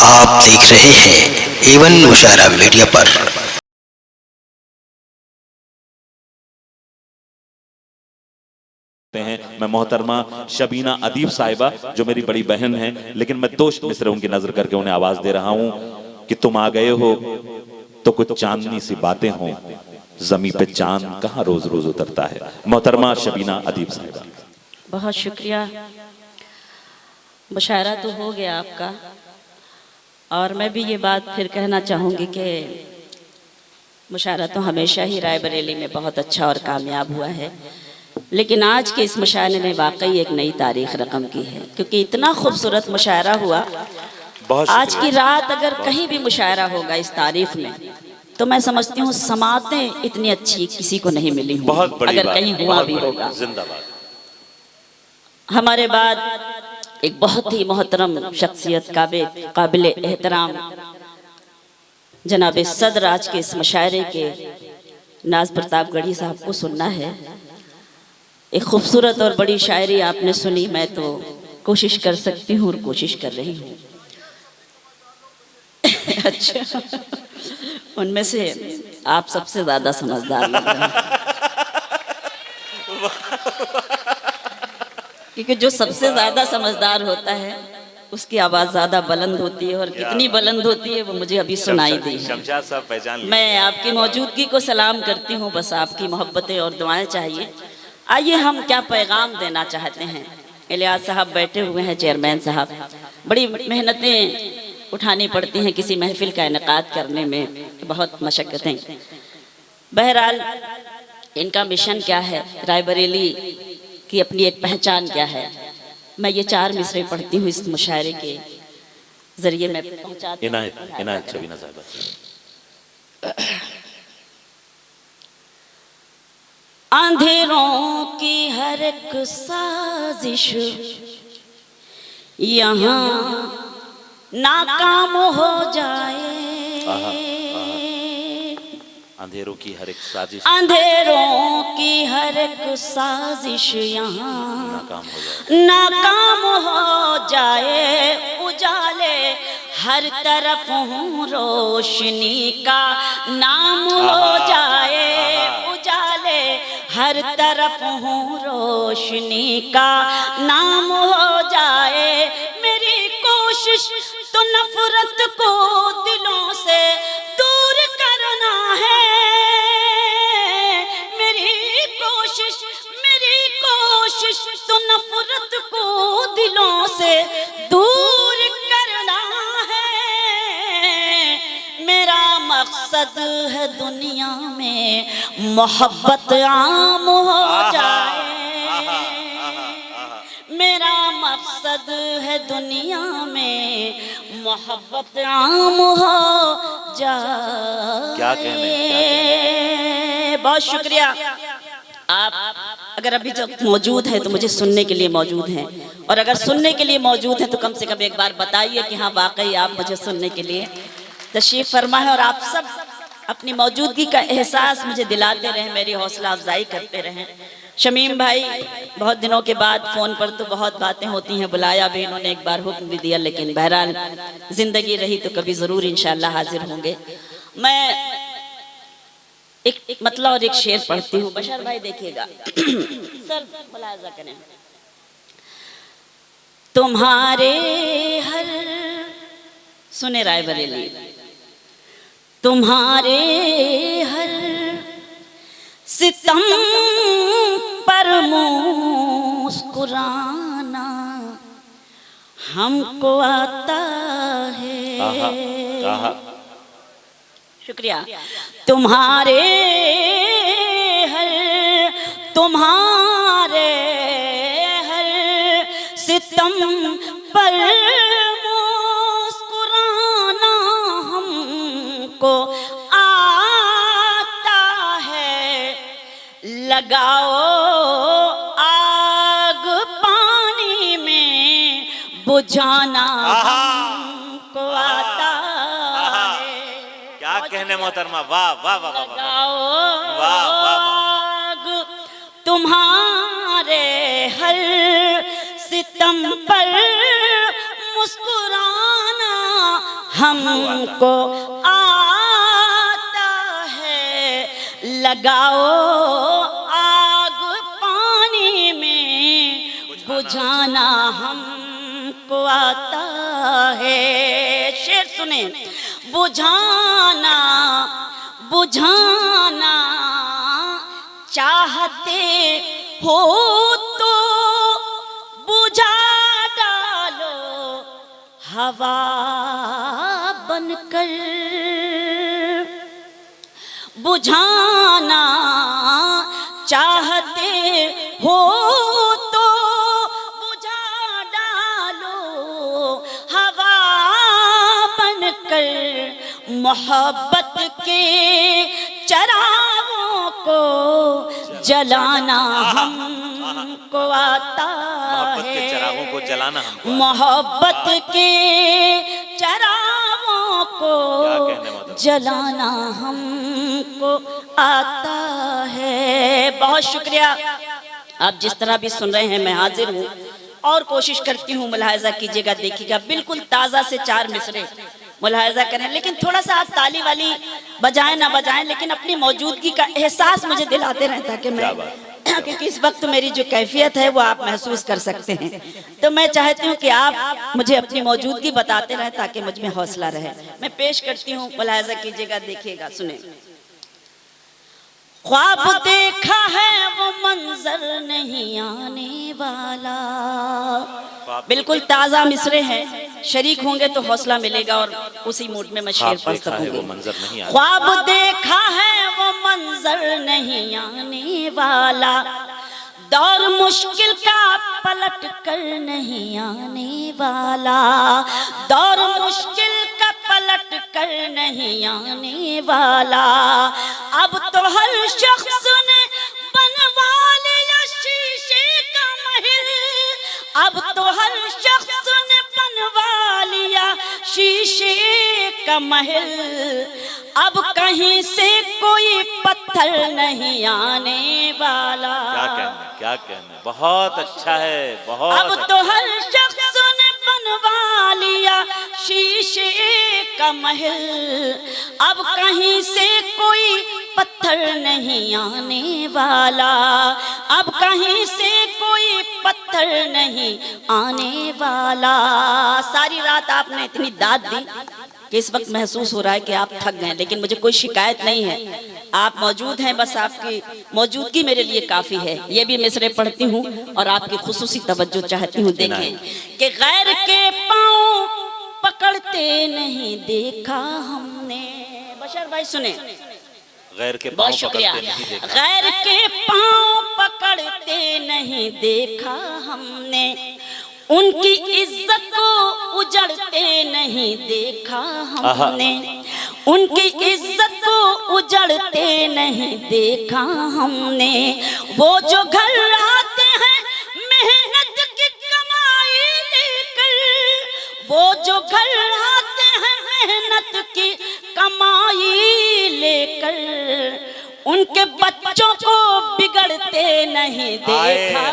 आप देख रहे हैं एवन मुशायरा मीडिया पर। मैं मोहतरमा शबीना अदीब साहिबा जो मेरी बड़ी बहन है, लेकिन मैं दो मिसरे उनकी नजर करके उन्हें आवाज दे रहा हूँ कि तुम आ गए हो तो कुछ चांदनी सी बातें हों, जमी पे चांद कहाँ रोज रोज उतरता है। मोहतरमा शबीना अदीब साहिबा। बहुत शुक्रिया। मुशायरा तो हो गया आपका, और मैं भी ये बात फिर कहना चाहूँगी कि मुशायरा तो हमेशा ही रायबरेली में बहुत अच्छा और कामयाब हुआ है, लेकिन आज के इस मुशायरे ने वाकई एक नई तारीख रकम की है, क्योंकि इतना खूबसूरत मुशायरा हुआ। आज की रात अगर कहीं भी मुशायरा होगा इस तारीख में, तो मैं समझती हूँ समातें इतनी अच्छी किसी को नहीं मिली हों, अगर कहीं हुआ भी होगा। हमारे बाद एक बहुत ही मोहतरम शख्सियत काबिल एहतराम जनाब सदर आज के इस मुशायरे के नाज प्रतापगढ़ी साहब को सुनना है। एक खूबसूरत और बड़ी शायरी आपने सुनी, मैं तो कोशिश कर सकती हूँ और कोशिश कर रही हूँ। अच्छा, उनमें से आप सबसे ज्यादा समझदार लग रहे हैं, क्योंकि जो सबसे ज्यादा समझदार होता है उसकी आवाज ज्यादा बुलंद होती है, और कितनी बुलंद होती है वो मुझे अभी सुनाई दी है। मैं आपकी मौजूदगी को सलाम करती हूँ, बस आपकी मोहब्बतें और दुआएं चाहिए। आइए हम क्या पैगाम देना चाहते हैं। इलियास साहब बैठे हुए हैं, चेयरमैन साहब। बड़ी मेहनतें उठानी पड़ती हैं किसी महफिल का इनेकाद करने में, बहुत मशक्क़तें। बहरहाल इनका मिशन क्या है, रायबरेली की अपनी एक पहचान क्या है, मैं ये चार मिसरे पढ़ती हूँ इस मुशायरे के जरिए मैं पहुँचाती हूँ। अंधेरों की हर एक साजिश यहाँ नाकाम हो जाए, अंधेरों की हर एक साजिश, अंधेरों की हर एक साजिश यहाँ नाकाम हो जाए। उजाले हर तरफ हूँ रोशनी का नाम हो जाए, उजाले हर तरफ हूँ रोशनी का नाम हो जाए। मेरी कोशिश तो नफरत को दिलों से दूर करना है, मेरी कोशिश तो नफरत को दिलों से दूर करना है। मेरा मकसद है दुनिया में मोहब्बत आम हो जाए, मेरा मकसद है दुनिया में मोहब्बत आम हो जाए। क्या कहने? बहुत शुक्रिया। आप अगर अभी जब मौजूद हैं तो मुझे सुनने के लिए मौजूद हैं, और अगर सुनने के लिए मौजूद हैं तो कम से कम एक बार बताइए कि हाँ वाकई आप मुझे सुनने के लिए तशरीफ फरमा है, और आप सब अपनी मौजूदगी का एहसास मुझे दिलाते रहें, मेरी हौसला अफजाई करते रहें। शमीम भाई बहुत दिनों के बाद फ़ोन पर तो बहुत बातें होती हैं, बुलाया भी इन्होंने, एक बार हुक्म भी दिया, लेकिन बहरहाल ज़िंदगी रही तो कभी ज़रूर इंशाअल्लाह हाजिर होंगे। मैं एक मतलब और एक शेर पढ़ती हूँ। बशर भाई देखिएगा, सर मुलाजा करें। तुम्हारे हर, सुने रायबरेली, तुम्हारे हर सितम पर मुस्कुराना हमको आता है। शुक्रिया। तुम्हारे हर सितम पर मुस्कुराना हमको आता है। लगाओ आग पानी में बुझाना हमको आता है। क्या कहने मोहतरमा, वाह वाह वाह वाह वाह वाह। तुम्हारे हर सितम पर मुस्कुराना हमको आता है, लगाओ आग पानी में, बुझाना हमको आता है। शेर सुने, बुझाना बुझाना चाहते हो तो बुझा डालो हवा बनकर, बुझाना चाहते हो तो बुझा डालो हवा बनकर, मोहब्बत के चरागों को जलाना हमको आता है, चरागों को जलाना हमको, मोहब्बत के चरागों को जलाना हमको आता है। बहुत शुक्रिया। आप जिस तरह भी सुन रहे हैं मैं हाजिर हूँ और कोशिश करती हूँ, मुलाहिजा कीजिएगा, देखिएगा, बिल्कुल ताज़ा से 4 मिसरे मुलाहिजा करें, लेकिन थोड़ा सा आप ताली वाली बजाएं ना बजाएं, लेकिन अपनी मौजूदगी का एहसास मुझे दिलाते रहें ताकि मैं, क्योंकि इस वक्त मेरी जो कैफियत है वो आप महसूस कर सकते हैं। तो मैं चाहती हूँ कि आप मुझे अपनी मौजूदगी बताते रहें ताकि मुझ में हौसला रहे। मैं पेश करती हूँ, मुलाहिजा कीजिएगा, देखिएगा, सुने। ख्वाब देखा है वो मंजर नहीं आने वाला, बिल्कुल ताज़ा मिसरे हैं, शरीक होंगे तो हौसला मिलेगा और उसी मूड में मैं शेर पढ़ सकूंगी। ख्वाब देखा है वो मंजर नहीं आने वाला, दौर मुश्किल का पलट कर नहीं आने वाला, दौर मुश्किल का पलट कर नहीं आने वाला। अब तो हर शख्स ने बनवा लिया शीशे का महल, अब तो हर शख्स ने बनवा लिया शीशे का महल, अब कहीं से कोई पत्थर नहीं आने वाला। क्या कहने, बहुत अच्छा है, बहुत। अब तो हर शख्स ने बनवा लिया शीशे का महल, अब कहीं से कोई पत्थर नहीं आने वाला, अब कहीं से कोई पत्थर नहीं आने वाला। सारी रात आपने इतनी दाद दी कि इस वक्त महसूस हो रहा है कि आप थक गए, लेकिन मुझे कोई शिकायत नहीं है, आप मौजूद हैं, बस आपकी मौजूदगी मेरे लिए काफ़ी है। ये भी मिसरे पढ़ती हूँ और आपकी खुसूसी तवज्जो चाहती हूँ। देखें कि गैर के पाँव पकड़ते नहीं देखा हमने। बशर भाई सुने, गैर के, बहुत शुक्रिया। गैर के पाँव पकड़ते नहीं देखा हमने, उनकी इज्जत को उजड़ते नहीं देखा हमने, उनकी इज्जत को उजड़ते नहीं देखा हमने। वो जो घर आते हैं मेहनत की कमाई लेकर, वो जो घर आते हैं मेहनत की कमाई लेकर, उनके बच्चों को बिगड़ते नहीं देखा।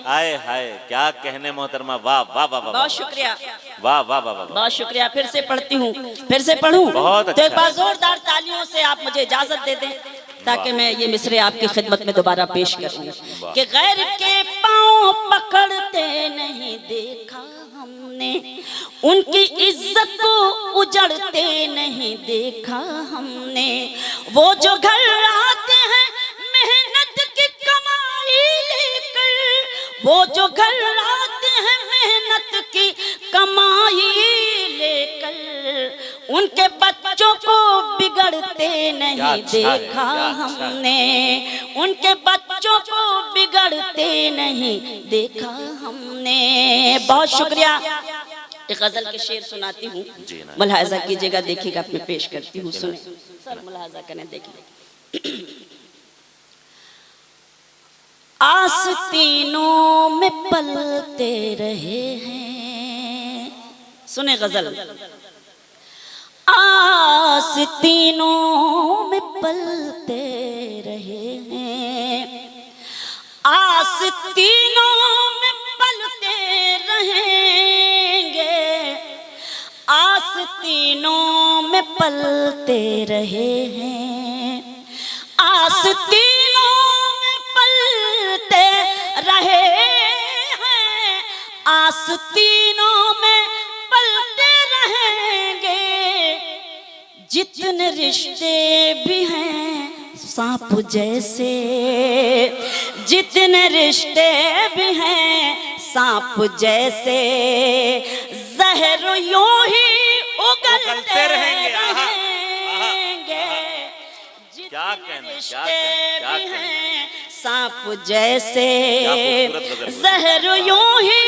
हाय हाय, क्या कहने मोहतरमा, वाह वाह वाह, बहुत शुक्रिया, वाह वाह वाह, बहुत शुक्रिया। फिर से पढ़ती हूँ, फिर से पढ़ूं, बहुत अच्छा। तो एक बार जोरदार तालियों से आप मुझे इजाजत दे दें ताकि मैं ये मिसरे आपकी खिदमत में दोबारा पेश करूं। कि गैर के पाँव पकड़ते नहीं देखा हमने, उनकी इज्जत को उजड़ते नहीं देखा हमने। वो जो घर आते हैं मेहनत की कमाई लेकर, वो जो घर आते हैं मेहनत की कमाई लेकर, उनके बच्चों को बिगड़ते नहीं देखा हमने, उनके बच्चों को बिगड़ते नहीं देखा हमने। बहुत शुक्रिया। एक गजल के शेर सुनाती हूँ, मुलाहिजा कीजिएगा, देखिएगा, मैं पेश करती हूँ, सुने सर, मुलाहिजा करें, देखिए। आस्तीनों में पलते रहे हैं, सुने गजल। आस्तीनों में पलते रहे हैं, आस्तीनों में पलते रहेंगे, आस्तीनों में पलते रहे हैं, आस्तीनों में पलते रहे हैं, आस्तीनों में पलते रहेंगे। जितने रिश्ते भी हैं सांप जैसे, जितने रिश्ते भी हैं सांप जैसे, जहर यूं ही उगलते रहेंगे। क्या कहना, रिश्ते भी हैं सांप जैसे, जहर यूं ही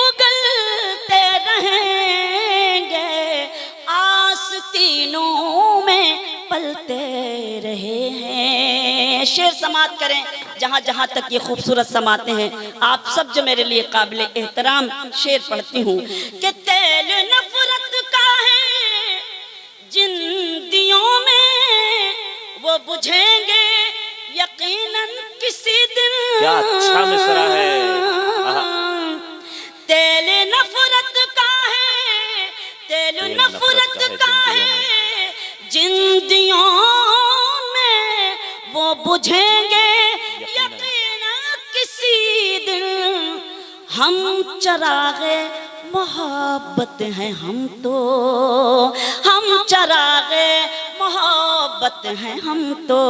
उगलते रहेंगे। आस्तीनों में पलते रहे हैं। शेर समात करें जहाँ जहाँ तक ये खूबसूरत समाते हैं। आप सब जो मेरे लिए काबिल एहतराम शेर पढ़ती हूँ कि तेल नफरत का है जिन दियों में वो बुझेंगे यकीनन किसी दिन। क्या अच्छा मिसरा है। तेल नफरत का है, तेल नफरत का है जिन दियों में वो बुझेंगे यकीनन किसी दिन। हम चरागे मोहब्बत हैं हम तो, हम चरागे मोहब्बत हैं हम तो,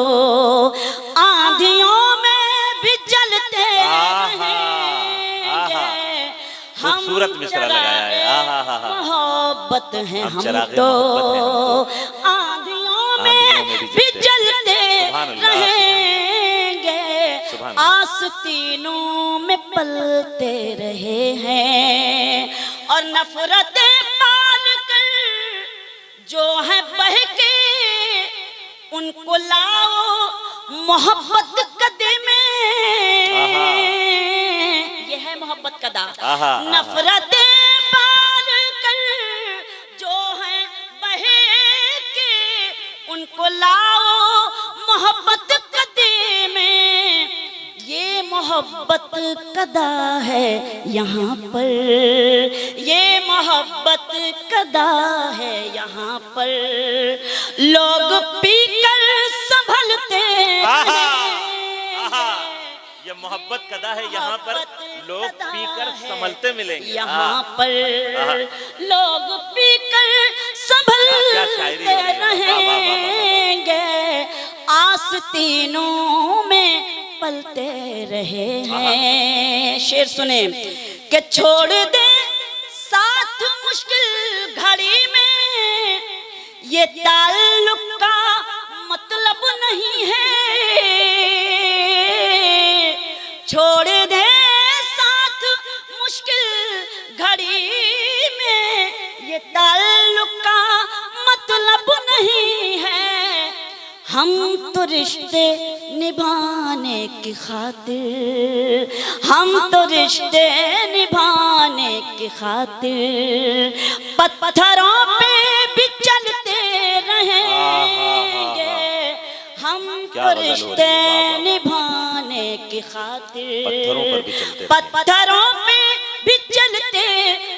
आंधियों में भी जलते रहेंगे। खूबसूरत मिसरा लगाया है। मोहब्बत हैं हम तो, आंधियों में भी जलते रहेंगे। आस्तीनों में पलते रहे हैं और नफरतें पाल कर जो है बहके उनको लाओ मोहब्बत कदे में। ये है मोहब्बत कदा। नफरतें पाल कर जो है बहके उनको लाओ मोहब्बत कदे में। ये मोहब्बत कदा है यहाँ पर, ये मोहब्बत कदा है यहाँ पर। लोग पीकर संभलते ये मोहब्बत कदा है यहाँ पर, लोग पीकर संभलते मिलेंगे। यहाँ पर लोग पीकर संभलते रहेंगे। आस्तीनों में पलते रहे हैं। शेर सुने कि छोड़ दे साथ मुश्किल घड़ी में, ये ताल्लुक का मतलब नहीं है। छोड़ दे साथ मुश्किल घड़ी में, ये ताल्लुक का मतलब नहीं है। हम तो रिश्ते निभाने की खातिर, हम तो रिश्ते निभाने की खातिर पत्थरों पे भी चलते रहेंगे। हम तो रिश्ते निभाने की खातिर पत्थरों पे भी चलते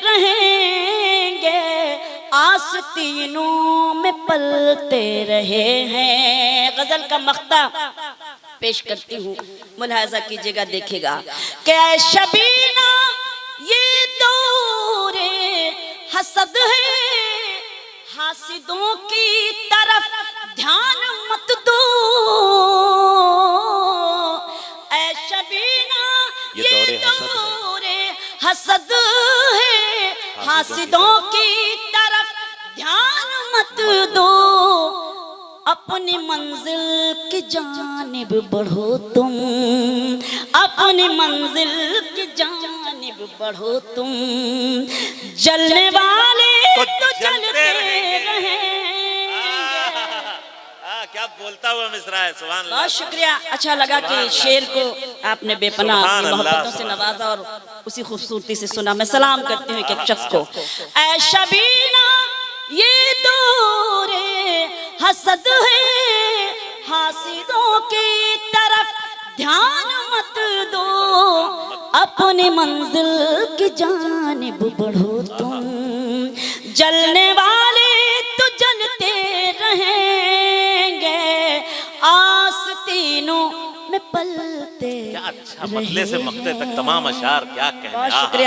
रहेंगे। आस्तीनों में पलते रहे हैं। गजल का मख्ता पेश करती हूँ, मुलाहाजा कीजिएगा, देखिएगा। क्या शबीना ये दौरे हसद है, हासिदों की तरफ ध्यान मत दो। ऐ शबीना ये दौरे हसद है, हासिदों की तरफ ध्यान मत दो। अपनी मंजिल की जानिब बढ़ो तुम, अपनी मंजिल की जानिब बढ़ो तुम। जलने वाले तो जलते रहेंगे। क्या बोलता हुआ मिसरा है। सुभान अल्लाह। बहुत शुक्रिया। अच्छा लगा कि शेर को आपने बेपनाह मोहब्बतों से नवाजा और उसी खूबसूरती से सुना। मैं सलाम करती हूँ एक शख्स को। ऐ शबीना ये दौरे हसद है, हासिदों की तरफ ध्यान मत दो। अपनी मंजिल की जानिब बढ़ो तुम। जलने वाले आस्तीनों में पलते क्या अच्छा, मतले से मकते तक तमाम अशार, क्या कहने। बहुत शुक्रिया।